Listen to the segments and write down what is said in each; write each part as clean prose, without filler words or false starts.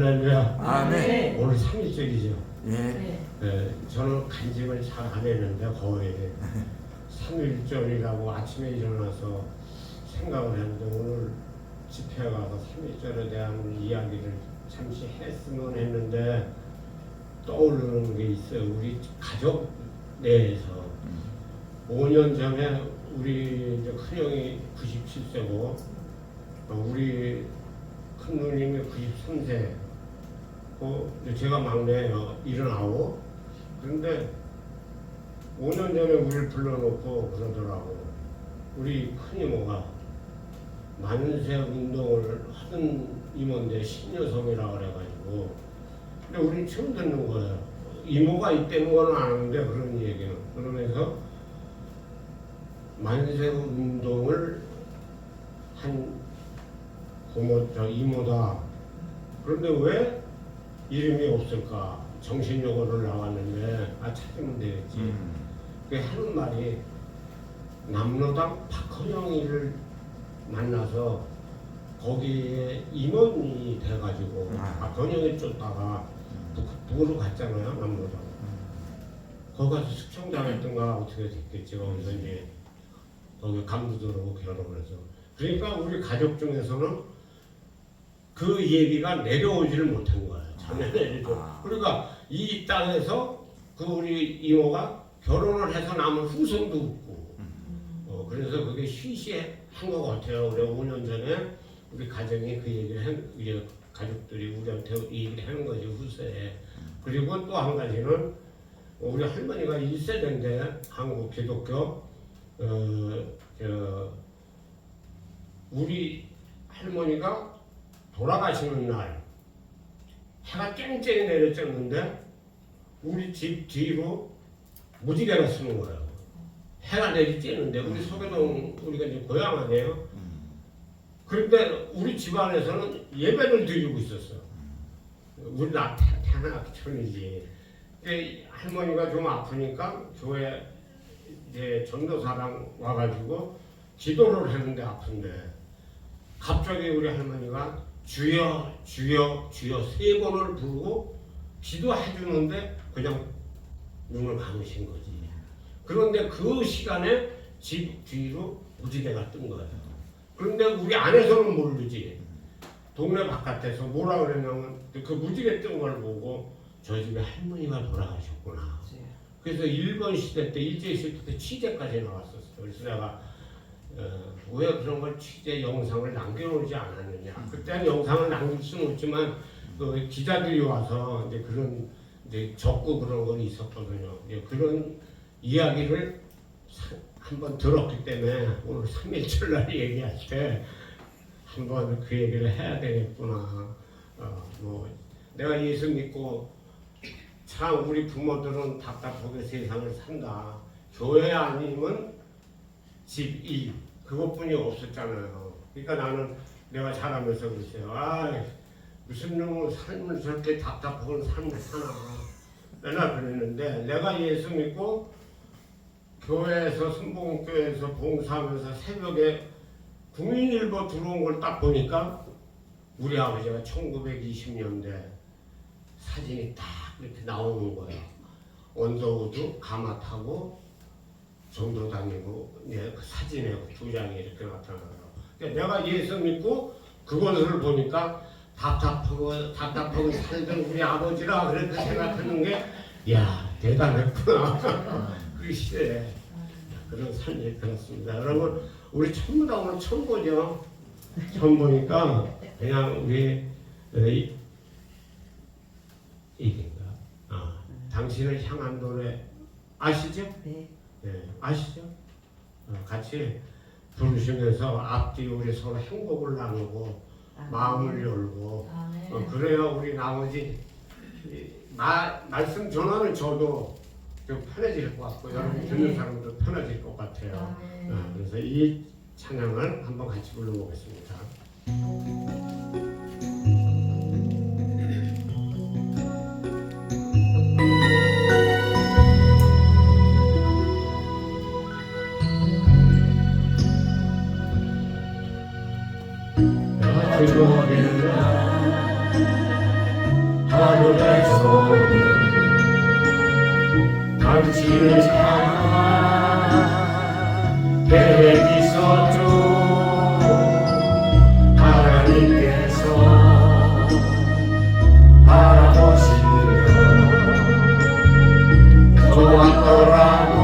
할렐루야. 아멘. 오늘 3일절이죠. 예. 저는 간증을 잘 안 했는데 거의 3일절이라고 아침에 일어나서 생각을 했는데 오늘 집회 가서 3일절에 대한 이야기를 잠시 했으면 했는데 떠오르는 게 있어요. 우리 가족 내에서 5년 전에 우리 이제 큰형이 97세고 우리 큰 누님이 93세, 제가 막내예요. 79. 그런데 5년 전에 우리를 불러놓고 그러더라고. 우리 큰 이모가 만세 운동을 하던 이모인데 신여성이라 그래가지고. 근데 우리는 처음 듣는 거예요. 이모가 있다는 건 아는데 그런 얘기는. 그러면서 만세 운동을 한 이모다. 그런데 왜 이름이 없을까? 정신요고를 나왔는데 찾으면 되겠지. 그 하는 말이 남로당 박헌영이를 만나서 거기에 임원이 돼가지고 박헌영이 쫓다가 북으로 갔잖아요. 남로당. 거기 가서 숙청당했던가 어떻게 됐겠지. 거기서 이제 거기 강부도로 결혼해서. 그러니까 우리 가족 중에서는 그 얘기가 내려오지를 못한 거예요. 자네들도. 그러니까 이 땅에서 그 우리 이모가 결혼을 해서 남은 후손도 없고, 그래서 그게 시시한 것 같아요. 우리 5년 전에 우리 가정이 그 얘기를 가족들이 우리한테 얘기를 하는 거죠, 후세에. 그리고 또 한 가지는 우리 할머니가 1세대인데 한국 기독교 우리 할머니가 돌아가시는 날 해가 쨍쨍 내려졌는데 우리 집 뒤로 무지개가 쓰는 거예요. 해가 내리쬐는데 우리 소개동 우리가 이제 고향 아니에요. 그런데 우리 집안에서는 예배를 드리고 있었어요. 우리 태어나기전이지. 할머니가 좀 아프니까 교회 이제 전도사랑 와가지고 기도를 했는데 아픈데 갑자기 우리 할머니가 주여 주여 주여 3번을 부르고 기도해주는데 그냥 눈을 감으신 거지. 그런데 그 시간에 집 뒤로 무지개가 뜬 거예요. 그런데 우리 안에서는 모르지. 동네 바깥에서 뭐라 그랬냐면 그 무지개 뜬 걸 보고 저 집에 할머니가 돌아가셨구나. 그래서 일본 시대 때 일제시대 때 취재까지 나왔었어요. 그래서 내가 왜 그런 걸 취재 영상을 남겨놓지 않았느냐. 그때는 영상을 남길 수는 없지만 기자들이 와서 이제 그런 이제 적고 그런 건 있었거든요. 그런 이야기를 한번 들었기 때문에 오늘 3일절 날 얘기할 때 한번 그 얘기를 해야 되겠구나. 내가 예수 믿고 참 우리 부모들은 답답하게 세상을 산다. 교회 아니면 집, 일 그것뿐이 없었잖아요. 그러니까 나는 내가 자라면서 그랬어요. 무슨 놈의 삶을 저렇게 답답한 삶을 사나. 맨날 그랬는데 내가 예수 믿고 교회에서 순복음교회에서 봉사하면서 새벽에 국민일보 들어온 걸 딱 보니까 우리 아버지가 1920년대 사진이 딱 이렇게 나오는 거예요. 언더우드 가마 타고 전도 다니고 그 사진에 2장이 이렇게 나타나요. 그러니까 내가 예수 믿고 그것을 보니까 답답하고 살던 우리 아버지라 그렇게 생각하는 게 야 대단했구나. 그 시대에 그런 삶이 그렇습니다. 여러분 우리 전부 다 오늘 처음 보죠. 처음 보니까 그냥 우리 이긴가? 당신을 향한 노래 아시죠? 네. 네, 아시죠? 같이 부르시면서 앞뒤 우리 서로 행복을 나누고 마음을 열고 그래야 우리 나머지 말씀 전하는 저도 좀 편해질 것 같고 여러분 듣는 사람도 편해질 것 같아요. 그래서 이 찬양을 한번 같이 불러보겠습니다. 하늘의 소문 당신을 향한 계획이 있었죠. 하나님께서 바라보시며 좋았더라고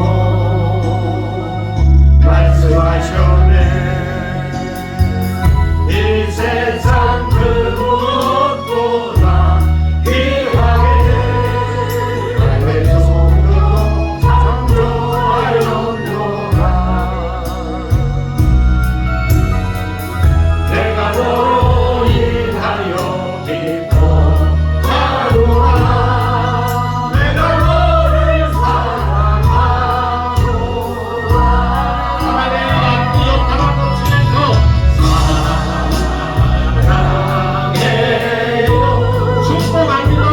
말씀하셨네. 이 세상 그 무엇보다 귀하게 하늘의 손으로 창조하였노라. 내가 너로 인하여 기뻐하노라. 내가 너를 사랑하노라. 하나님 앞뒤 옆하고 치면서 사랑해요. 축복합니다.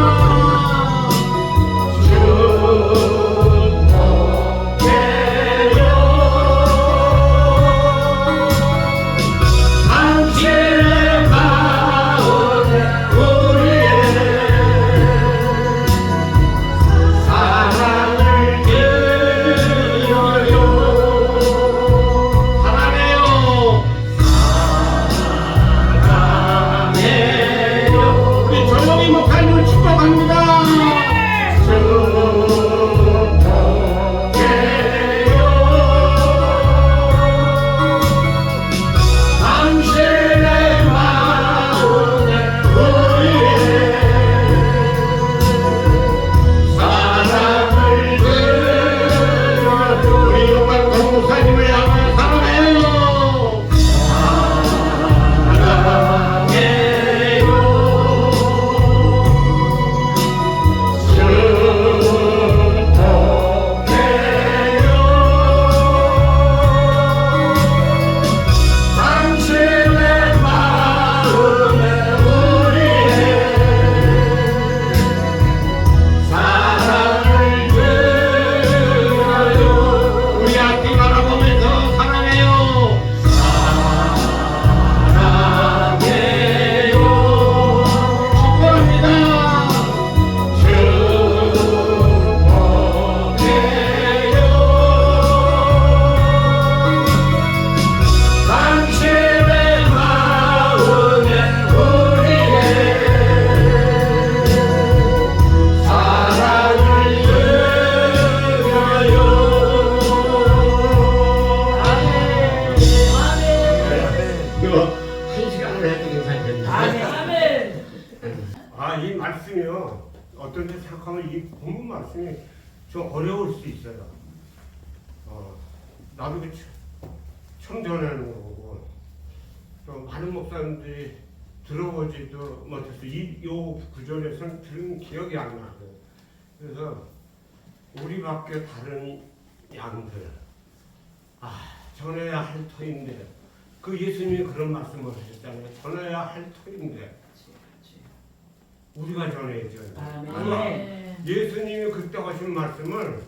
당신의 마음에 우리의 사랑을 드려요. 사랑해요. 사랑해요. 우리 조용히 목사님을 축복합니다. 당신의 마음에 우리의 사랑을 드려요. 우리 용감한 목사님을 향하여 사랑해요. 당신의 마음에 우리의 사랑을 드려요. 우리 앞뒤 바라보면서 사랑해요. 사랑해요. 축복합니다. 당신의 마음에 우리의 사랑을 드려요. 이거 한 시간을 해도 괜찮겠네. 이 말씀이요. 어떤 데 생각하면 이 본문 말씀이 좀 어려울 수 있어요. 나도 그 처음 전하는 거고, 또 많은 목사님들이 들어보지도 못해서 요 구절에서는 들은 기억이 안 나고, 그래서 우리밖에 다른 양들, 전해야 할 터인데, 그 예수님이 그런 말씀을 하셨잖아요. 전해야 할 터인데 우리가 전해야죠. 아마 예수님이 그때 하신 말씀을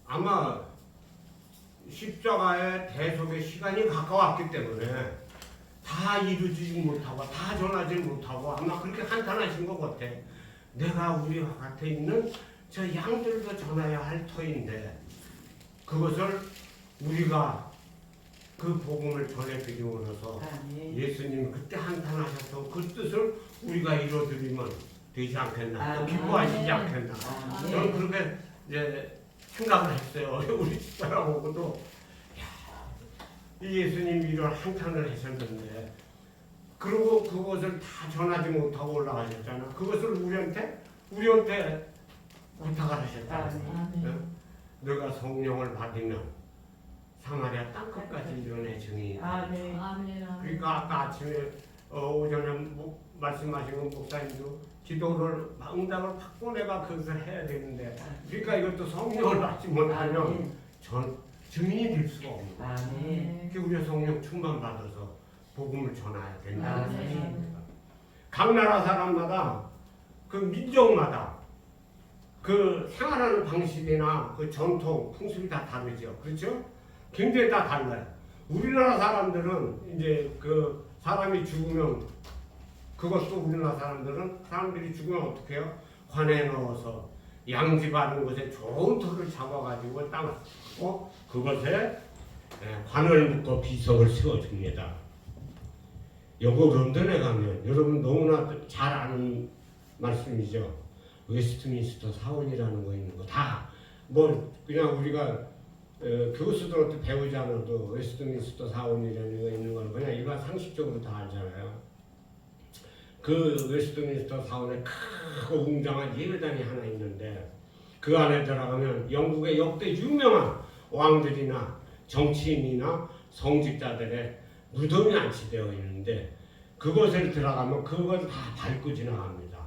아마 십자가의 대속의 시간이 가까웠기 때문에 다 이루지 못하고 다 전하지 못하고 아마 그렇게 한탄하신 것 같아. 내가 우리와 같아 있는 저 양들도 전해야 할 터인데 그것을 우리가 그 복음을 전해드리면서 예수님이 그때 한탄하셔서 그 뜻을 우리가 이루어드리면 되지 않겠나, 또 기뻐하시지 않겠나. 저는 그렇게 이제 생각을 했어요. 우리 집사람하고도 이 예수님이 이런 한탄을 하셨는데 그리고 그것을 다 전하지 못하고 올라가셨잖아. 그것을 우리한테 부탁을 하셨잖아. 너가 성령을 받으면 사마리아 땅끝까지 이르는 증인이. 그러니까 아까 아침에 오전에 말씀하신 건 목사님도 기도를 응답을 받고 내가 그것을 해야 되는데, 그러니까 이것도 성령을 받지 못하면 증인이 될 수가 없는 거예요. 그러니까 우리가 성령 충만 받아서 복음을 전해야 된다는 사실입니다. 각 나라 사람마다 그 민족마다 그 생활하는 방식이나 그 전통, 풍습이 다 다르죠. 그렇죠? 굉장히 다 달라요. 우리나라 사람들은 이제 그 사람이 죽으면 그 그것도 우리나라 사람들이 죽으면 어떻게 해요? 관에 넣어서 양지 바른 곳에 좋은 돌을 잡아가지고 그것에 관을 묶어 비석을 세워줍니다. 여기 런던에 가면 여러분 너무나 잘 아는 말씀이죠. 웨스트민스터 사원이라는 거 있는 거 다 뭐 그냥 우리가 교수들한테 배우지 않아도 웨스트민스터 사원이라는 거 있는 걸 그냥 일반 상식적으로 다 알잖아요. 그 웨스트민스터 사원에 크고 웅장한 예배당이 하나 있는데 그 안에 들어가면 영국의 역대 유명한 왕들이나 정치인이나 성직자들의 무덤이 안치되어 있는데 그곳에 들어가면 그걸 다 밟고 지나갑니다.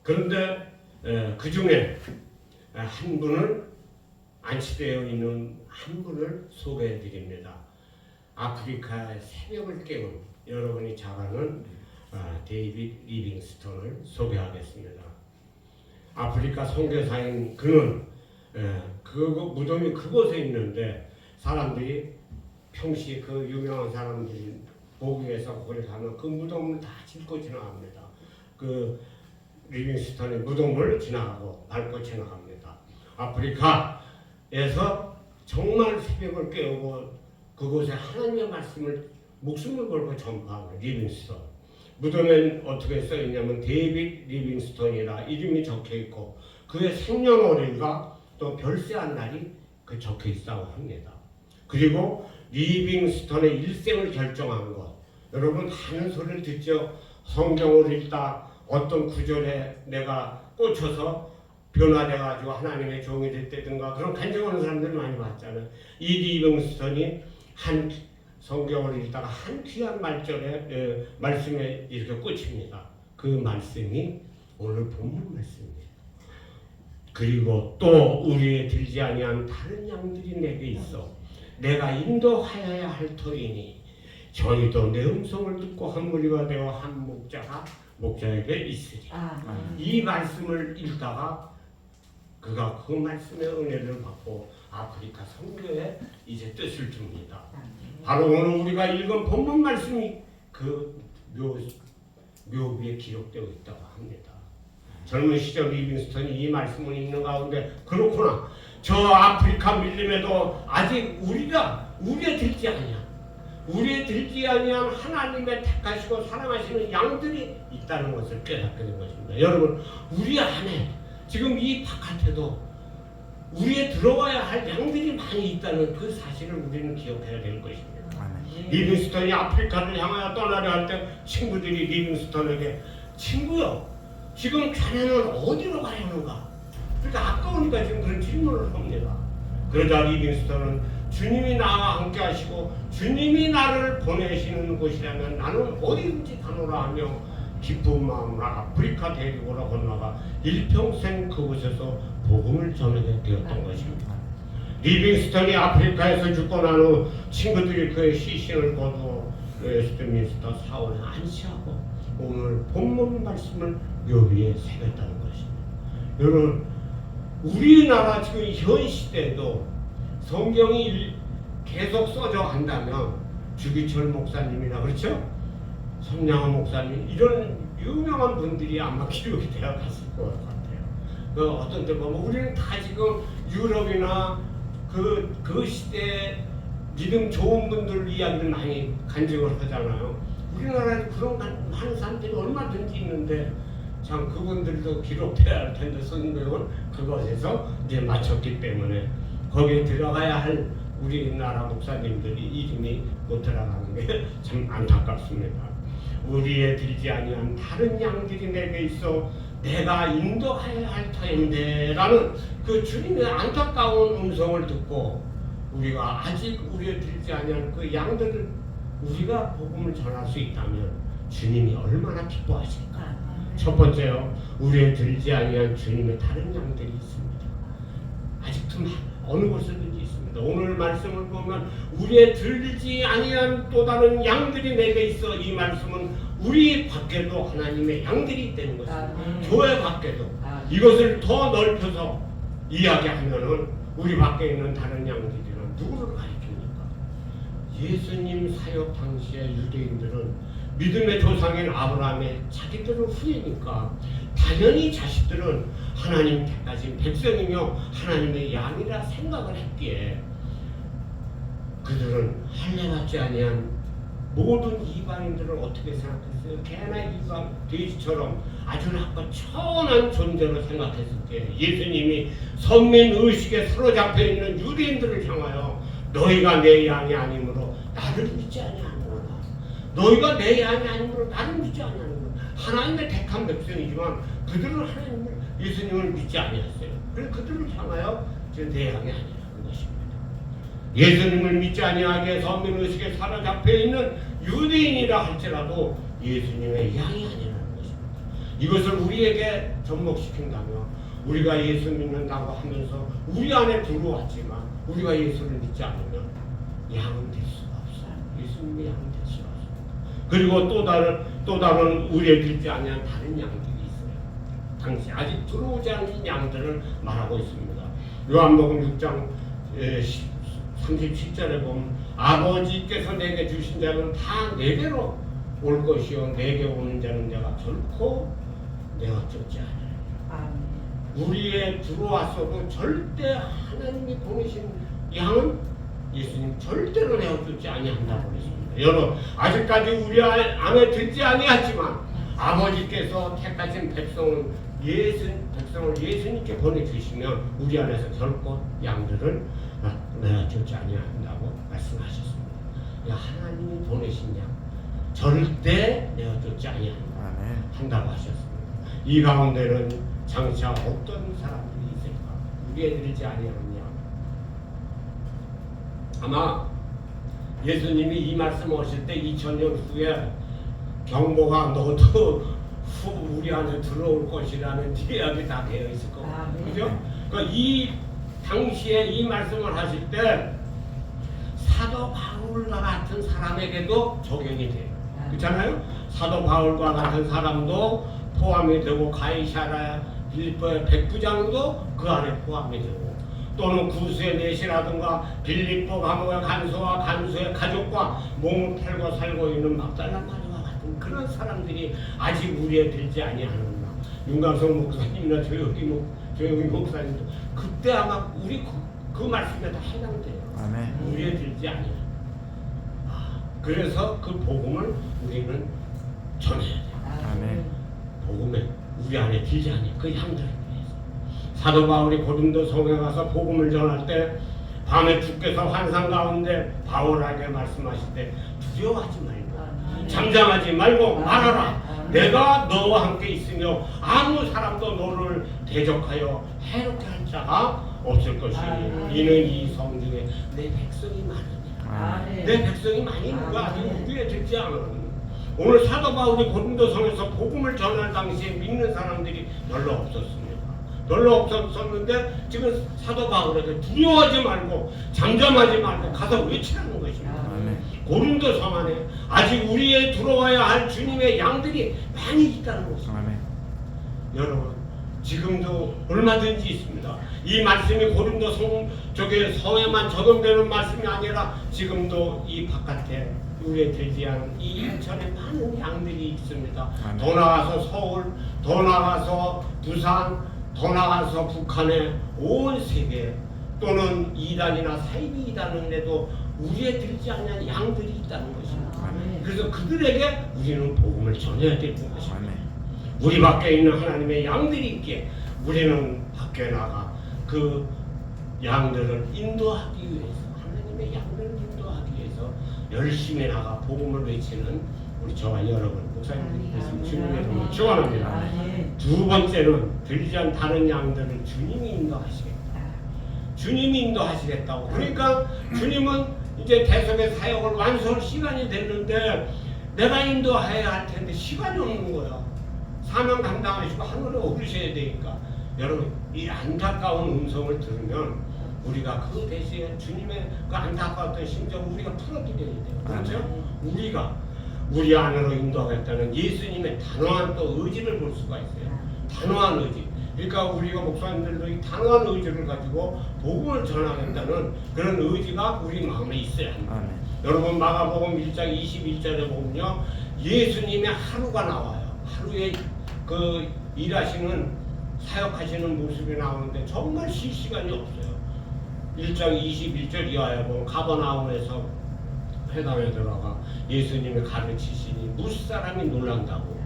그런데 그 중에 한 분을 안치되어 있는 한 분을 소개해 드립니다. 아프리카의 새벽을 깨운 여러분이 잘 아는 데이빗 리빙스턴을 소개하겠습니다. 아프리카 선교사인 그는 그 무덤이 그곳에 있는데 사람들이 평시 그 유명한 사람들이 보기 위해서 거기 가면 그 무덤을 다 짚고 지나갑니다. 그 리빙스턴의 무덤을 지나가고 밟고 지나갑니다. 아프리카에서 정말 새벽을 깨우고 그곳에 하나님의 말씀을 목숨을 걸고 전파하는 리빙스턴. 무덤엔 어떻게 써있냐면 데이빗 리빙스턴이라 이름이 적혀있고 그의 생년월일과 또 별세한 날이 적혀 있다고 합니다. 그리고 리빙스턴의 일생을 결정한 것, 여러분 하는 소리를 듣죠. 성경을 읽다 어떤 구절에 내가 꽂혀서 변화돼가지고 하나님의 종이 됐다든가 그런 간증하는 사람들 많이 봤잖아요. 이 리빙스턴이 한 성경을 읽다가 한 귀한 말씀에 이렇게 꽂힙니다. 그 말씀이 오늘 본문 말씀입니다. 그리고 또 우리의 들지 아니한 다른 양들이 내게 있어 내가 인도하여야 할 터이니 저희도 내 음성을 듣고 한 무리가 되어 한 목자가 목자에게 있으리. 이 말씀을 읽다가 그가 그 말씀의 은혜를 받고 아프리카 선교에 이제 뜻을 줍니다. 바로 오늘 우리가 읽은 본문 말씀이 그 묘비에 기록되어 있다고 합니다. 젊은 시절 리빙스턴이 이 말씀을 읽는 가운데 그렇구나. 저 아프리카 밀림에도 아직 우리에 들지 아니야. 우리에 들지 아니한 하나님의 택하시고 사랑하시는 양들이 있다는 것을 깨닫게 된 것입니다. 여러분 우리 안에 지금 이 바깥에도 우리에 들어와야 할 양들이 많이 있다는 그 사실을 우리는 기억해야 될 것입니다. 리빙스턴이 아프리카를 향하여 떠나려 할 때 친구들이 리빙스턴에게 친구요 지금 자네는 어디로 가야 하는가? 그러니까 아까우니까 지금 그런 질문을 합니다. 그러자 리빙스턴은 주님이 나와 함께 하시고 주님이 나를 보내시는 곳이라면 나는 어디든지 가노라 하며 기쁜 마음으로 아프리카 대륙으로 건너가 일평생 그곳에서 복음을 전하게 되었던 것입니다. 리빙스턴이 아프리카에서 죽고 난 후 친구들이 그의 시신을 거두어 웨스트민스터 사원에 안치하고 오늘 본문 말씀을 묘비에 새겼다는 것입니다. 여러분 우리나라 지금 현 시대에도 성경이 계속 써져 간다면 주기철 목사님이나 그렇죠? 성량호 목사님 이런 유명한 분들이 아마 기록이 되어 갔을 것 같아요. 그 어떤 때 보면 우리는 다 지금 유럽이나 그 시대 믿음 좋은 분들 이야기를 많이 간증을 하잖아요. 우리나라에 그런 많은 사람들이 얼마든지 있는데 참 그분들도 기록돼야 할 텐데 성경은 그것에서 이제 마쳤기 때문에 거기에 들어가야 할 우리나라 목사님들이 이름이 못 들어가는 게 참 안타깝습니다. 우리에 들지 아니한 다른 양들이 내게 있어 내가 인도해야 할 터인데 라는 그 주님의 안타까운 음성을 듣고 우리가 아직 우리에 들지 아니한 그 양들을 우리가 복음을 전할 수 있다면 주님이 얼마나 기뻐하실까. 첫 번째요, 우리에 들지 아니한 주님의 다른 양들이 있습니다. 아직도 어느 곳에든지 있습니다. 오늘 말씀을 보면 우리의 들리지 아니한 또 다른 양들이 내게 있어. 이 말씀은 우리 밖에도 하나님의 양들이 있다는 것입니다. 교회 밖에도 이것을 더 넓혀서 이야기하면은 우리 밖에 있는 다른 양들이는 누구를 가리킵니까? 예수님 사역 당시에 유대인들은 믿음의 조상인 아브라함의 자기들은 후예니까 당연히 자식들은 하나님 택하신 백성이며 하나님의 양이라 생각을 했기에 그들은 할례받지 아니한 모든 이방인들을 어떻게 생각했어요? 개나 이방 돼지처럼 아주 나쁜 천한 존재로 생각했을 때 예수님이 선민의식에 사로잡혀 있는 유대인들을 향하여 너희가 내 양이 아니므로 나를 믿지 아니하는구나. 너희가 내 양이 아니므로 나를 믿지 아니하는구나. 하나님의 택한 백성이지만 그들은 하나님을 예수님을 믿지 아니했어요. 그래서 그들을 향하여 지금 내 양이 아니라는 것입니다. 예수님을 믿지 아니하게 선민의식에 사로잡혀 있는 유대인이라 할지라도 예수님의 양이 아니라는 것입니다. 이것을 우리에게 접목시킨다면 우리가 예수 믿는다고 하면서 우리 안에 들어왔지만 우리가 예수를 믿지 않으면 양은 될 수가 없어요. 예수님의 양은 될 수가 없습니다. 그리고 또 다른 우리에 들지 아니한 다른 양들이 있어요. 당시 아직 들어오지 않은 양들을 말하고 있습니다. 요한복음 6장 37절에 보면 아버지께서 내게 주신 자는 다 내게로 올 것이요 내게 오는 자는 내가 결코 내가 쫓지 않으리라. 우리에 들어왔어도 절대 하나님이 보내신 양은 예수님 절대로 내어 쫓지 아니한다고 그랬습니다. 여러분 아직까지 우리 안에 들지 아니하지만 아버지께서 택하신 백성을 예수님께 보내주시면 우리 안에서 결코 양들을 내가 쫓지 아니한다고 말씀하셨습니다. 하나님이 보내신 양 절대 내가 쫓지 아니한다고 하셨습니다. 이 가운데는 장차 어떤 사람들이 있을까? 우리에 들지 아니하는 양. 아마 예수님이 이 말씀하실 때 2000년 후에 경보가 너도 우리 안에 들어올 것이라는 이야기 다 되어 있을 겁니다. 그죠? 그러니까 이 당시에 이 말씀을 하실 때 사도 바울과 같은 사람에게도 적용이 돼요. 그렇잖아요? 사도 바울과 같은 사람도 포함이 되고 가이사랴 빌립보의 백부장도 그 안에 포함이 되고 또는 구스의 내시라든가 빌립보 감옥의 간소와 간소의 가족과 몸을 팔고 살고 있는 막달라 마리와 같은 그런 사람들이 아직 우리에 들지 아니하는가. 윤광성 목사님이나 조영희 목사님도 그때 아마 우리 그 말씀에 다 해당돼요. 아멘. 우리에 들지 아니야. 그래서 그 복음을 우리는 전해야 돼요. 아멘. 복음에 우리 안에 들지 아니야. 그 양들을 위해서. 사도 바울이 고린도 성에 가서 복음을 전할 때 밤에 주께서 환상 가운데 바울에게 말씀하실 때 두려워하지 말고 잠잠하지 말고 말하라. 내가 너와 함께 있으며 아무 사람도 너를 대적하여 해롭게 할 자가 없을 것이니 이는 이 성중에 내 백성이 많으냐. 내 백성이 많이 있는 거 아직 우리에 듣지 않은. 오늘 사도 바울이 고린도 성에서 복음을 전할 당시에 믿는 사람들이 별로 없었습니다. 별로 없었는데 지금 사도 바울에게 두려워하지 말고 잠잠하지 말고 가서 외치라는 것입니다. 고린도 성 안에 아직 우리에 들어와야 할 주님의 양들이 많이 있다는 것입니다. 여러분 지금도 얼마든지 있습니다. 이 말씀이 고린도 성에만 적용되는 말씀이 아니라 지금도 이 바깥에 우리에 들지 않은 이 인천에 많은 양들이 있습니다. 더 나가서 서울, 더 나가서 부산, 더 나가서 북한의 온 세계 또는 이단이나 사이비 이단은에도 우리에 들지 않는 양들이 있다는 것입니다. 그래서 그들에게 우리는 복음을 전해야 되는 것입니다. 우리 밖에 있는 하나님의 양들이 있기에 우리는 밖에 나가 그 양들을 인도하기 위해서 하나님의 양들을 인도하기 위해서 열심히 나가 복음을 외치는 우리 저와 여러분 목사님들이 계신 주님의 이름으로 축원합니다. 두 번째는 들지 않은 다른 양들을 주님이 인도하시겠다. 주님이 인도하시겠다고. 그러니까 주님은 이제 대속의 사역을 완수할 시간이 됐는데 내가 인도해야 할 텐데 시간이 없는 거야. 사명 감당하시고 하늘에 오르셔야 되니까 여러분 이 안타까운 음성을 들으면 우리가 그 대신에 주님의 그 안타까웠던 심정을 우리가 풀어드려야 돼요. 그렇죠? 우리가 우리 안으로 인도하겠다는 예수님의 단호한 또 의지를 볼 수가 있어요. 단호한 의지. 그러니까 우리가 목사님들도 이 단호한 의지를 가지고 복음을 전하겠다는 그런 의지가 우리 마음에 있어야 합니다. 여러분 마가복음 1장 21절에 보면요. 예수님의 하루가 나와요. 하루에 그 일하시는 사역하시는 모습이 나오는데 정말 쉴 시간이 없어요. 1장 21절 이하에 보면 가버나움에서 회당에 들어가 예수님이 가르치시니 무사람이 놀란다고.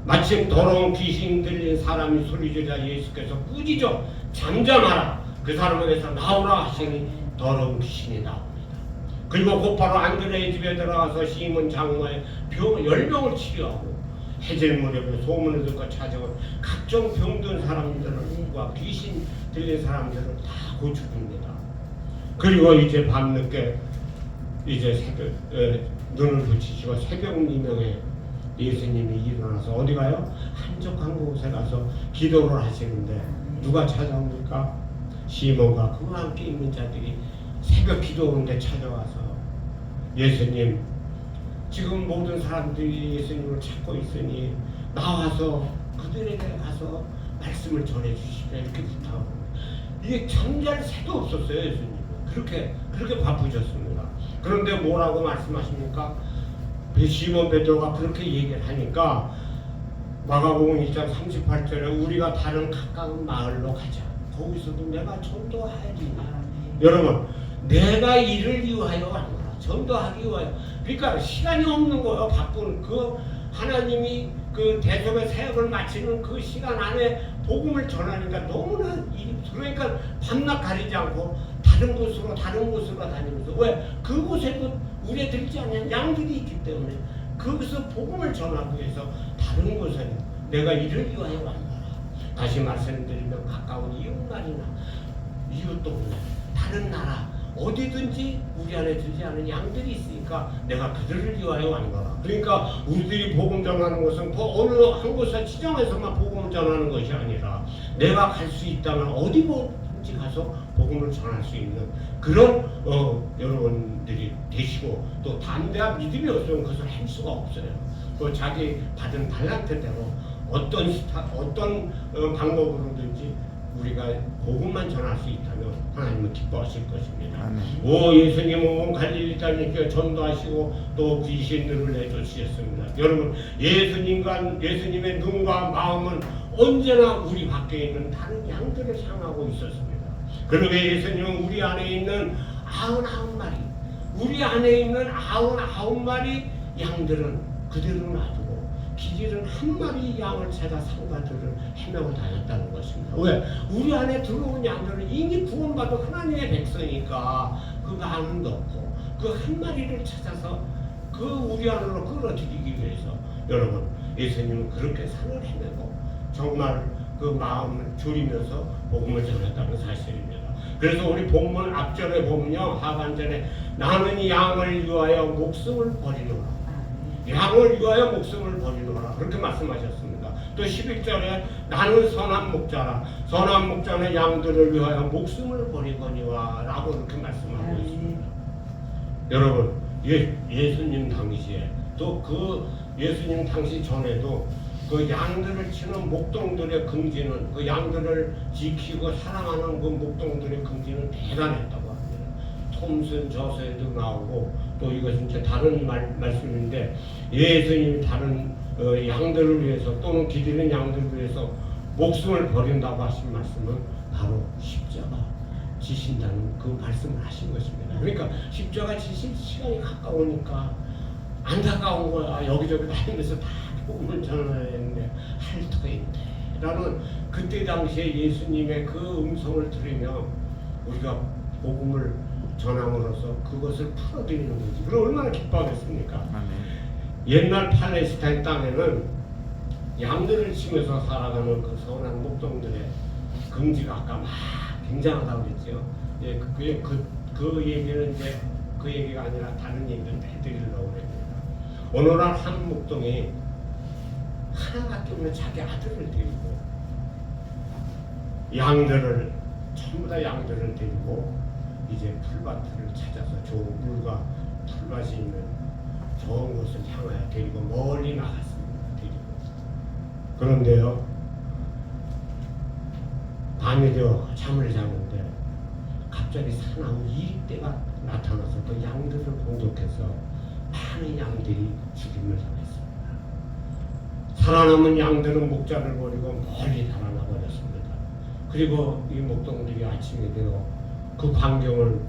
마침 더러운 귀신 들린 사람이 소리지자 예수께서 꾸짖어 잠잠하라 그 사람에게서 나오라 하시니 더러운 귀신이 나옵니다. 그리고 곧바로 안드레의 집에 들어가서 시몬 장모의 10명을 치료하고 해질 무렵에 소문을 듣고 찾아온 각종 병든 사람들과 귀신 들린 사람들을 다 고쳐줍니다. 그리고 이제 밤늦게 이제 새벽 눈을 붙이시고 새벽 미명에 예수님이 일어나서 어디 가요? 한적한 곳에 가서 기도를 하시는데 누가 찾아옵니까? 시몬과 그와 함께 있는 자들이 새벽 기도 오는데 찾아와서 예수님 지금 모든 사람들이 예수님을 찾고 있으니 나와서 그들에게 가서 말씀을 전해주시라 이렇게 부탁합니다. 이게 잠잘 새도 없었어요. 예수님 그렇게 바쁘셨습니다. 그런데 뭐라고 말씀하십니까? 시몬 베드로가 그렇게 얘기를 하니까 마가복음 1장 38절에 우리가 다른 가까운 마을로 가자. 거기서도 내가 전도하리니. 여러분 내가 이를 위하여 왔노라. 전도하기 위하여. 그러니까 시간이 없는 거예요. 바쁜 그 하나님이 그 대접의 사역을 마치는 그 시간 안에 복음을 전하니까 너무나 일이 그러니까 밤낮 가리지 않고 다른 곳으로 다니면서 왜 그곳에도 우리에 들지 않는 양들이 있기 때문에 거기서 복음을 전하기 위해서 다른 곳에 내가 이를 위하여 왔노라. 다시 말씀드리면 가까운 이웃말이나 이웃동네 다른 나라 어디든지 우리 안에 들지 않은 양들이 있으니까 내가 그들을 위하여 왔노라. 그러니까 우리들이 복음 전하는 것은 그 어느 한 곳에 지정해서만 복음을 전하는 것이 아니라 내가 갈 수 있다면 어디든지 가서 복음을 전할 수 있는 그런 여러분들이 되시고 또 담대한 믿음이 없으면 그것을 할 수가 없어요. 또 자기 받은 달란트대로 어떤 방법으로든지 우리가 복음만 전할 수 있다면 하나님은 기뻐하실 것입니다. 오 예수님은 온 갈릴리 땅에 전도하시고 또 귀신들을 내쫓으셨습니다. 여러분 예수님의 눈과 마음은 언제나 우리 밖에 있는 다른 양들을 향하고 있었습니다. 그러게 예수님은 우리 안에 있는 99마리 우리 안에 있는 99마리 양들은 그대로 놔두고 길 잃은 한 마리 양을 찾아 상가들을 헤매고 다녔다는 것입니다. 왜? 우리 안에 들어온 양들은 이미 구원받은 하나님의 백성이니까 그 마음은 넣고 그 한 마리를 찾아서 그 우리 안으로 끌어들이기 위해서 여러분 예수님은 그렇게 산을 헤매고 정말 그 마음을 졸이면서 복음을 전했다는 사실입니다. 그래서 우리 본문 앞절에 보면요 하반절에 나는 이 양을 위하여 목숨을 버리노라. 양을 위하여 목숨을 버리노라 그렇게 말씀하셨습니다. 또 11절에 나는 선한 목자라 선한 목자는 양들을 위하여 목숨을 버리거니와 라고 이렇게 말씀하고 있습니다. 여러분 예수님 당시에 또 그 예수님 당시 전에도 그 양들을 치는 목동들의 긍지는 그 양들을 지키고 사랑하는 그 목동들의 긍지는 대단했다고 합니다. 톰슨 저서에도 나오고 또 이것은 이제 다른 말씀인데 예수님이 다른 양들을 위해서 또는 기르는 양들을 위해서 목숨을 버린다고 하신 말씀은 바로 십자가 지신다는 그 말씀을 하신 것입니다. 그러니까 십자가 지실 시간이 가까우니까 안타까운 거야. 여기저기 다니면서 다 복음을 전해야 되는데 할 터인데 라는 그때 당시에 예수님의 그 음성을 들으며 우리가 복음을 전함으로써 그것을 풀어드리는 거지. 그럼 얼마나 기뻐하겠습니까? 옛날 팔레스타인 땅에는 양들을 치면서 살아가는 그 선한 목동들의 긍지가 아까 막 굉장하다고 그랬죠. 예, 그 얘기는 이제 그 얘기가 아니라 다른 얘기를 해드리려고 그랬습니다. 어느 날 한 목동이 하나밖에 없는 자기 아들을 데리고 양들을 전부 다 양들을 데리고 이제 풀밭을 찾아서 좋은 물과 풀밭이 있는 좋은 곳을 향하여 데리고 멀리 나갔습니다. 데리고. 그런데요 밤이 되어 잠을 자는데 갑자기 사나운 이리떼가 나타나서 그 양들을 공격해서 많은 양들이 죽임을 당했습니다. 살아남은 양들은 목자를 버리고 멀리 달아나 버렸습니다. 그리고 이 목동들이 아침에 되어 그 광경을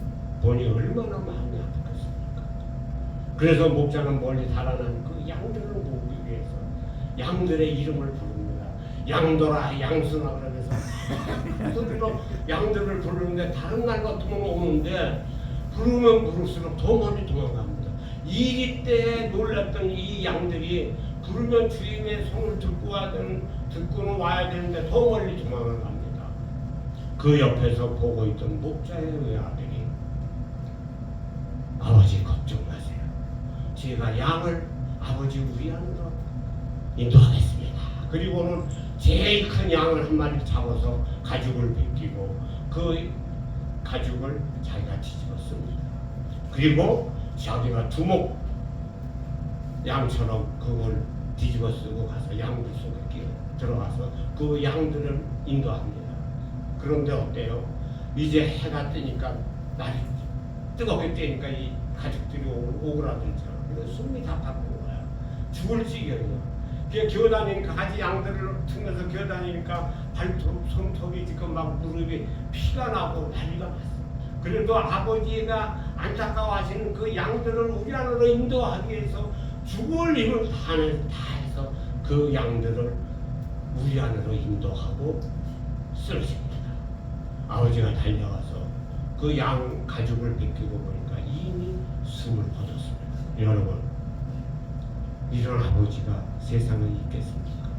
보니 얼마나 마음이 아팠겠습니까? 그래서 목자는 멀리 달아난 그 양들을 모으기 위해서 양들의 이름을 부릅니다. 양돌아 양순아 그러면서 소리로 양들을 부르는데 다른 날 같으면 오는데 부르면 부를수록 더 멀리 도망갑니다. 이리 때 놀랐던 이 양들이 부르면 주인의 손을 듣고는 와야 되는데 더 멀리 도망을 갑니다. 그 옆에서 보고 있던 목자의 외아들이 아버지 걱정 마세요. 제가 양을 아버지 우리 안으로 인도하겠습니다. 그리고는 제일 큰 양을 한 마리 잡아서 가죽을 벗기고 그 가죽을 자기가 뒤집었습니다. 그리고 자기가 두목 양처럼 그걸 뒤집어 쓰고 가서 양들 속에 끼어 들어가서 그 양들을 인도합니다. 그런데 어때요? 이제 해가 뜨니까 날이 뜨겁게 뜨니까 이 가족들이 오그라들잖아. 그래서 숨이 다 바쁜 거야. 죽을 지경이야. 그냥 기어다니니까 가지 양들을 틀면서 기어다니니까 발톱, 손톱이 지금 막 무릎이 피가 나고 난리가 났어. 그래도 아버지가 안타까워하시는 그 양들을 우리 안으로 인도하기 위해서 죽을 힘을 다해서 그 양들을 우리 안으로 인도하고 쓰러집니다. 아버지가 달려가서 그 양 가죽을 벗기고 보니까 이미 숨을 거뒀습니다. 여러분, 이런 아버지가 세상에 있겠습니까?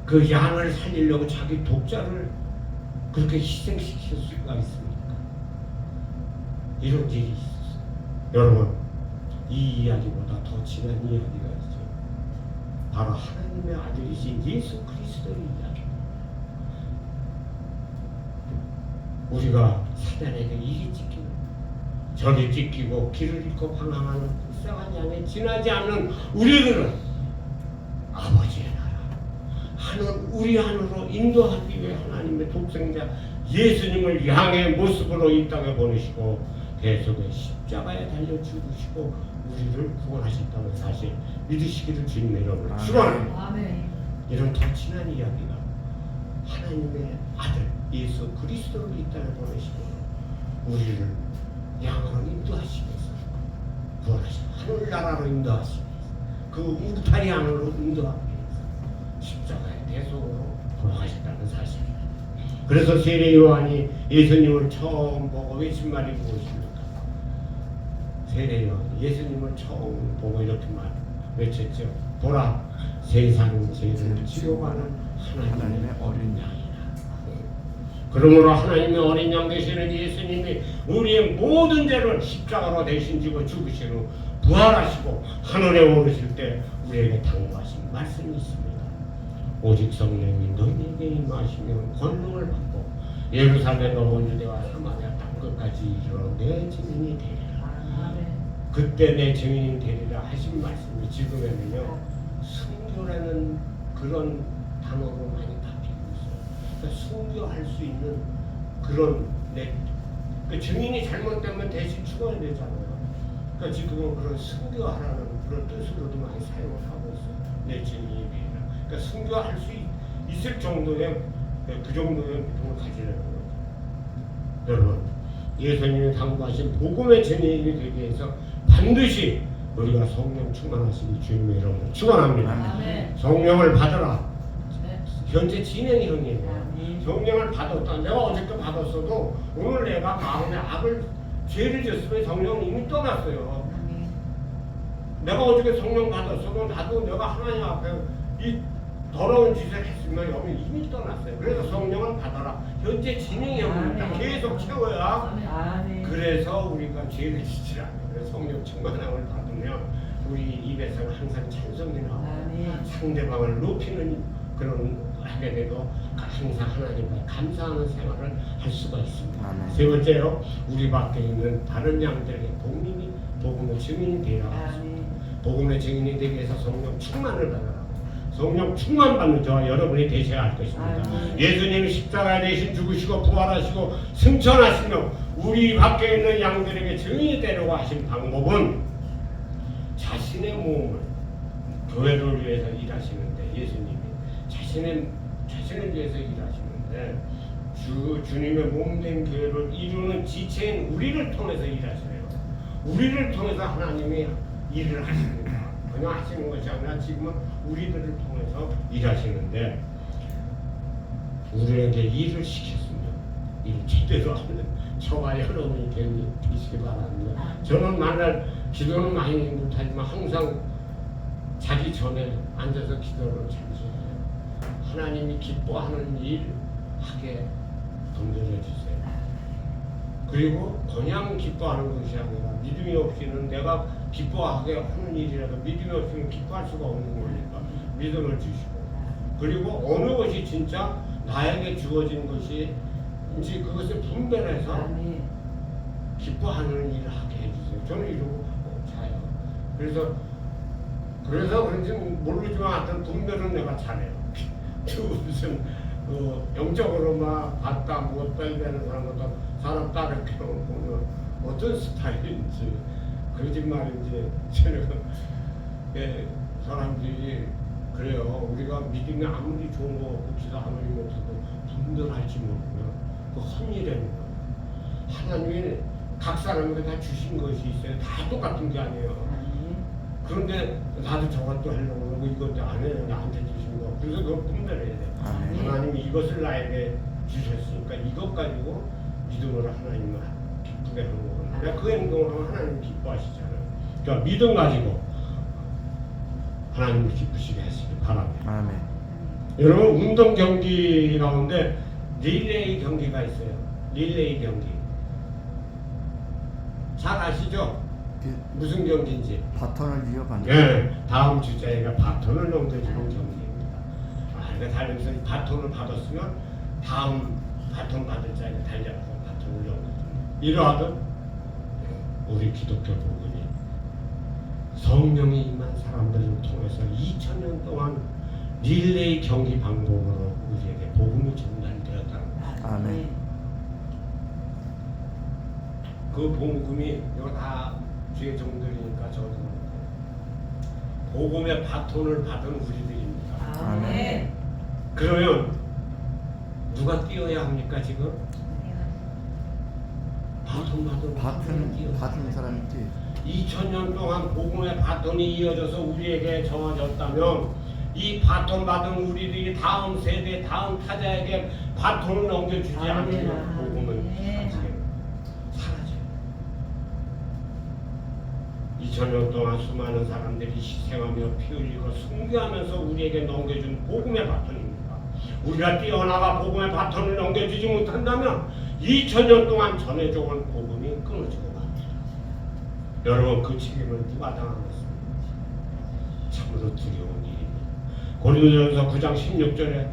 그 양을 살리려고 자기 독자를 그렇게 희생시킬 수가 있습니까? 이런 일이 있었어요. 여러분, 이 이야기보다 더 진한 이야기가 있죠. 바로 하나님의 아들이신 예수 그리스도의 이야기입니다. 우리가 사단에게 이리 찢기고 저리 찢기고 길을 잃고 방황하는 불쌍한 양에 지나지 않는 우리들은 아버지의 나라 하늘 우리 안으로 인도하기 위해 하나님의 독생자 예수님을 양의 모습으로 이 땅에 보내시고 계속에 십자가에 달려 죽으시고 우리를 구원하셨다는 사실 믿으시기를 주님의 이름으로 축원합니다. 이런 더 진한 이야기가 하나님의 아들 예수 그리스도를 이 땅에 보내시고 우리를 양으로 인도하시기 위해서 구원하시고 하늘나라로 인도하시기 위해서 그 울타리 안으로 인도하기 위해서 십자가의 대속으로 돌아가셨다는 사실입니다. 그래서 세례 요한이 예수님을 처음 보고 외친 말이 무엇입니까? 세례 요한 예수님을 처음 보고 이렇게 외쳤죠. 보라, 세상 죄를 지고가는 하나님의 어린 양이라. 그러므로 하나님의 어린 양 되시는 예수님이 우리의 모든 죄를 십자가로 대신 지고 죽으신 후 부활하시고 하늘에 오르실 때 우리에게 당부하신 말씀이 있습니다. 오직 성령이 너희에게 임하시면 권능을 받고 예루살렘과 온 유대와 사마리아 땅 끝까지 이르러 내 증인이 되리라. 그때 내 증인이 되리라 하신 말씀이 지금에는요 순교라는 그런 단어로 많이 바뀌고 있어요. 그러니까 순교할 수 있는 그런 그 증인이 잘못되면 대신 죽어야 되잖아요. 그러니까 지금은 그런 순교하라는 그런 뜻으로도 많이 사용을 하고 있어요. 내 증인이 되리라. 그러니까 순교할 수 있을 정도의 그 정도의 믿음을 가지라는 거죠. 여러분, 예수님이 당부하신 복음의 증인이 되기 위해서 반드시 우리가 성령 충만하시기 주님의 이름으로 축원합니다. 성령을 받으라. 현재 진행형이에요. 성령을 받았다. 내가 어저께 받았어도 오늘 내가 마음에 악을 죄를 졌으면 성령은 이미 떠났어요. 내가 어저께 성령 받았어도 나도 내가 하나님 앞에 이 더러운 짓을 했으면 여기 이미 떠났어요. 그래서 성령을 받아라. 현재 진행형입니다. 계속 채워야. 그래서 우리가 죄를 짓지 않아요. 성령 충만함을 받으면 우리 입에서는 항상 찬송이 나오고 상대방을 높이는 그런 하게 되고 항상 하나님께 감사하는 생활을 할 수가 있습니다. 세 번째로 우리 밖에 있는 다른 양들에게 복음의 증인이 되라고 하십니다. 복음의 증인이 되기 위해서 성령 충만을 받으라고. 성령 충만 받는 저와 여러분이 되셔야 할 것입니다. 예수님이 십자가에 대신 죽으시고 부활하시고 승천하시며 우리 밖에 있는 양들에게 증인이 되려고 하신 방법은 자신의 몸을 교회를 위해서 일하시는데 예수님이 자신을 위해서 일하시는데 주님의 몸된 교회를 이루는 지체인 우리를 통해서 일하시네요. 우리를 통해서 하나님이 일을 하십니다. 그냥 하시는 것이 아니라 지금은 우리들을 통해서 일하시는데 우리에게 일을 시켰습니다. 일 제대로 하는 저와 여러분이 되시기 바랍니다. 저는 만날 기도는 많이 못하지만 항상 자기 전에 앉아서 기도를 잠시 해요. 하나님이 기뻐하는 일 하게 건드려 주세요. 그리고 그냥 기뻐하는 것이 아니라 믿음이 없이는 내가 기뻐하게 하는 일이라도 믿음이 없이는 기뻐할 수가 없는 거니까 믿음을 주시고 그리고 어느 것이 진짜 나에게 주어진 것이 이제 그것을 분별해서 기뻐하는 일을 하게 해주세요. 저는 이러고 자요. 그래서 그런지 모르지만 하여튼 분별은 내가 잘해요. 무슨 영적으로 막 봤다 못 빼는 사람 따를 필요는 보면 어떤 스타일인지 거짓말인지 저는 사람들이 그래요. 우리가 믿음이 아무리 좋은 거 없고 기도 아무리 못해도 분별할지 모르면 그 헛일이라는 거예요. 하나님이 각 사람에게 다 주신 것이 있어요. 다 똑같은 게 아니에요. 그런데 나도 저것도 하려고 그러고 이것도 안 해요. 나한테 주신 거. 그래서 그걸 분별해야 돼요. 하나님이 이것을 나에게 주셨으니까 이것 가지고 믿음으로 하나님을 기쁘게 하는 거거든요. 내가 그 행동을 하면 하나님 기뻐하시잖아요. 그러니까 믿음 가지고 하나님을 기쁘시게 하시길 바랍니다. 아멘. 여러분 운동 경기 가운데 릴레이 경기가 있어요. 릴레이 경기 잘 아시죠? 무슨 경기인지. 바톤을 이어가는. 예, 다음 주자애가 바톤을 넘겨주는 경기입니다. 그러니까 달리면서 바톤을 받았으면 다음 바톤 받을 자에게 달려가서 바톤을 넘겨줍니다. 이러하듯 우리 기독교 복음이 성령이 임한 사람들을 통해서 2000년 동안 릴레이 경기 방법으로 우리에게 복음이 전달되었다는 거예요. 아멘. 그 복음이 이거 다 주의 종들이니까 저도 복음의 바톤을 받은 우리들입니다. 아멘. 그러면 누가 뛰어야 합니까 지금? 바톤 받은 사람이 뛰어. 2000년 동안 복음의 바톤이 이어져서 우리에게 정해졌다면 이 바톤 받은 우리들이 다음 세대, 다음 타자에게 바톤을 넘겨주지 않으면 복음은 사라져요. 2000년 동안 수많은 사람들이 희생하며 피 흘리고 순교하면서 우리에게 넘겨준 복음의 바톤입니다. 우리가 뛰어나가 복음의 바톤을 넘겨주지 못한다면 2000년 동안 전해져온 복음이 끊어지고 갑니다. 여러분 그 책임을 누가 당하겠습니까? 참으로 두려운 일입니다. 고린도전서 9장 16절에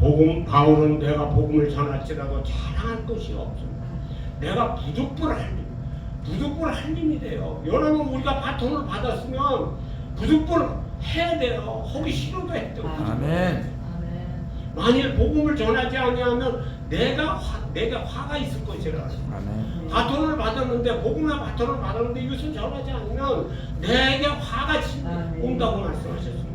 복음 바울은 내가 복음을 전할지라도 자랑할 것이 없습니다. 내가 부득불 할 힘이 돼요. 여러분 우리가 바톤을 받았으면 부득불 해야 돼요. 하기 싫어도 해야 돼요. 아멘. 만일 복음을 전하지 아니하면 내가 화가 있을 것이라. 아멘. 바톤을 받았는데 복음의 바톤을 받았는데 이것을 전하지 않으면 내게 화가 온다고 말씀하셨습니다.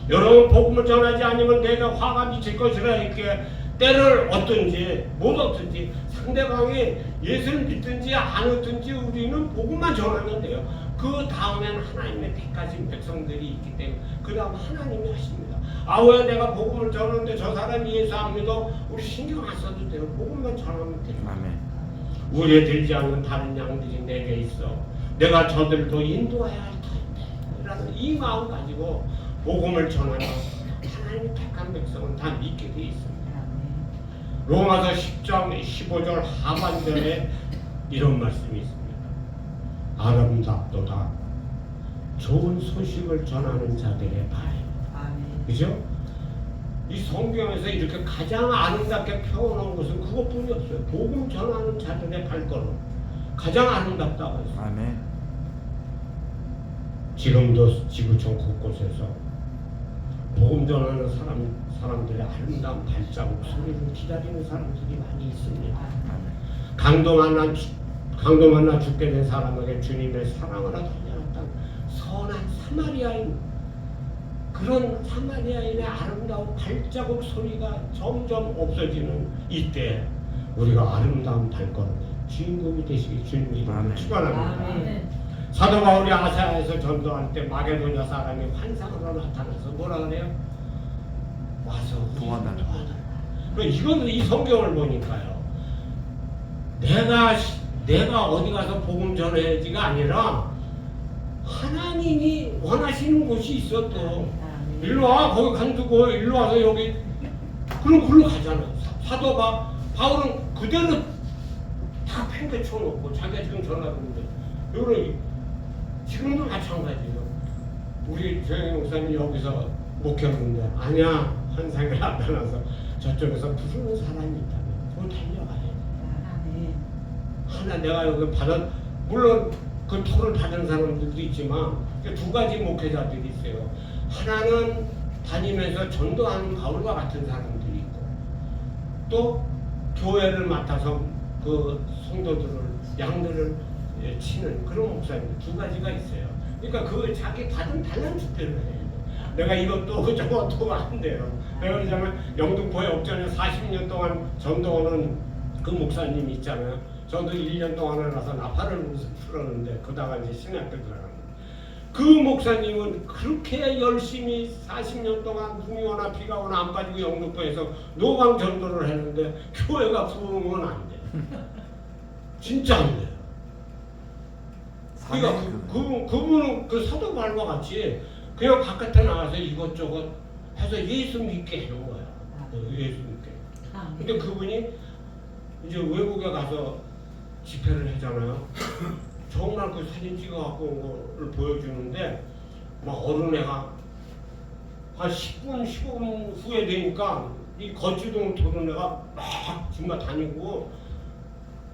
여러분 복음을 전하지 않으면 내게 화가 미칠 것이라 이렇게 때를 얻든지 못 얻든지 상대방이 예수를 믿든지 안 얻든지 우리는 복음만 전하면 돼요. 그 다음에는 하나님의 택하신 백성들이 있기 때문에 그 다음 하나님이 하십니다. 왜 내가 복음을 전하는데 저 사람이 예수 안 믿어? 우리 신경 안 써도 돼요. 복음만 전하면 돼요. 아멘. 우리에 들지 않는 다른 양들이 내게 있어. 내가 저들도 인도해야 할 터인데 라는 이 마음 가지고 복음을 전하면 하나님의 택한 백성은 다 믿게 돼 있습니다. 로마서 10장 15절 하반절에 이런 말씀이 있습니다. 아름답도다 좋은 소식을 전하는 자들의 발. 그죠? 이 성경에서 이렇게 가장 아름답게 표현한 것은 그것뿐이 없어요. 복음 전하는 자들의 발걸음 가장 아름답다고 했어요. 아멘. 지금도 지구촌 곳곳에서 복음 전하는 사람들의 아름다운 발자국 소리를 기다리는 사람들이 많이 있습니다. 강도 만나 죽게 된 사람에게 주님의 사랑으로 달려왔던 선한 사마리아인 그런 사마리아인의 아름다운 발자국 소리가 점점 없어지는 이때 우리가 아름다운 발걸음 주인공이 되시기 주님 이름으로 아멘. 축원합니다. 아멘. 사도 바울이 아사야에서 전도할 때 마게도냐 사람이 환상으로 나타나서 뭐라 그래요? 와서 도와달라. 이건 이 성경을 보니까요. 내가 어디 가서 복음 전해야지가 아니라 하나님이 원하시는 곳이 있어 또. 일로 와 거기 간두고 일로 와서 여기 그럼 글로 가잖아. 사도 바울은 그대로 다 팽개쳐 놓고 자기가 지금 전하는데 이거는 지금도 마찬가지예요. 우리 조영희 목사님 여기서 목회하는데 아니야 환상이 나타나서 저쪽에서 부르는 사람이 있다면 그걸 달려가야 돼. 하나 내가 여기 물론 그 토를 받은 사람들도 있지만 두 가지 목회자들이 있어요. 하나는 다니면서 전도하는 바울과 같은 사람들이 있고 또 교회를 맡아서 그 성도들을 양들을 치는 그런 목사님 두 가지가 있어요. 그러니까 그 자기 받은 달란트대로 해야 돼. 내가 이것도 저것도 안 돼요. 내가 그러자면 영등포에 옥전에 40년 동안 전도하는 그 목사님이 있잖아요. 저도 1년 동안에 나서 나팔을 풀었는데 그다가 이제 신학교 들어갔는데 그 목사님은 그렇게 열심히 40년 동안 눈이 오나 비가 오나 안 빠지고 영등포에서 노방 전도를 했는데 교회가 부흥은 안 돼. 진짜 안 돼요. 그러니까 그분은 그 사도 바울과 같이 그냥 바깥에 나가서 이것저것 해서 예수 믿게 해온 거야. 예수 믿게. 근데 그분이 이제 외국에 가서 집회를 하잖아요. 정말 그 사진 찍어갖고 온 거를 보여주는데 막 어른 애가 한 10분, 15분 후에 되니까 이 걷지도 못하는 애가 막 정말 다니고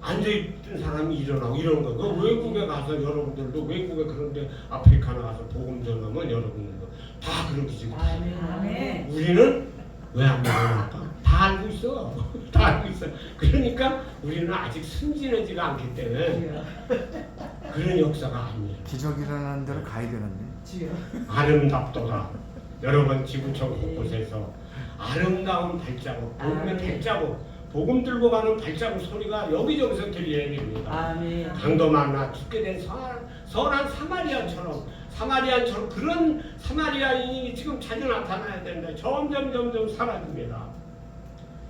앉아있던 사람이 일어나고 이런 거. 그 외국에 가서 여러분들도 외국에 그런데 아프리카나 가서 복음 전하면 여러분들도 다 그렇게 지금 아멘. 우리는 왜 안 먹어볼까? 다 알고 있어. 다 알고 있어. 그러니까 우리는 아직 순진하지가 않기 때문에 그런 역사가 아니에요. 기적 일어나는 데로 가야 되는데. 아름답도다. 여러분 지구촌 곳곳에서 아름다운 발자국, 복음의 발자국, 복음 들고 가는 발자국 소리가 여기저기서 들려야 됩니다. 아멘. 강도 만나 죽게 된 선한 사마리아처럼 그런 사마리아인이 지금 자주 나타나야 되는데 점점 사라집니다.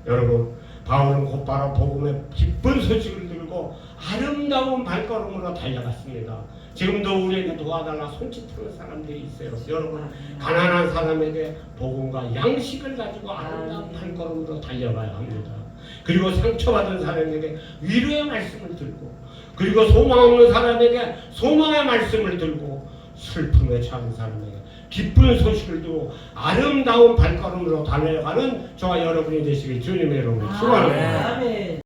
여러분 바울은 곧바로 복음의 기쁜 소식을 들고 아름다운 발걸음으로 달려갔습니다. 지금도 우리에게 도와달라 손짓하는 사람들이 있어요. 여러분 가난한 사람에게 복음과 양식을 가지고 아름다운 발걸음으로 달려가야 합니다. 그리고 상처받은 사람에게 위로의 말씀을 들고 그리고 소망 없는 사람에게 소망의 말씀을 들고 슬픔에 처한 사람에게 기쁜 소식을 두고 아름다운 발걸음으로 달려가는 저와 여러분이 되시길 주님의 이름으로 축원합니다. 아멘.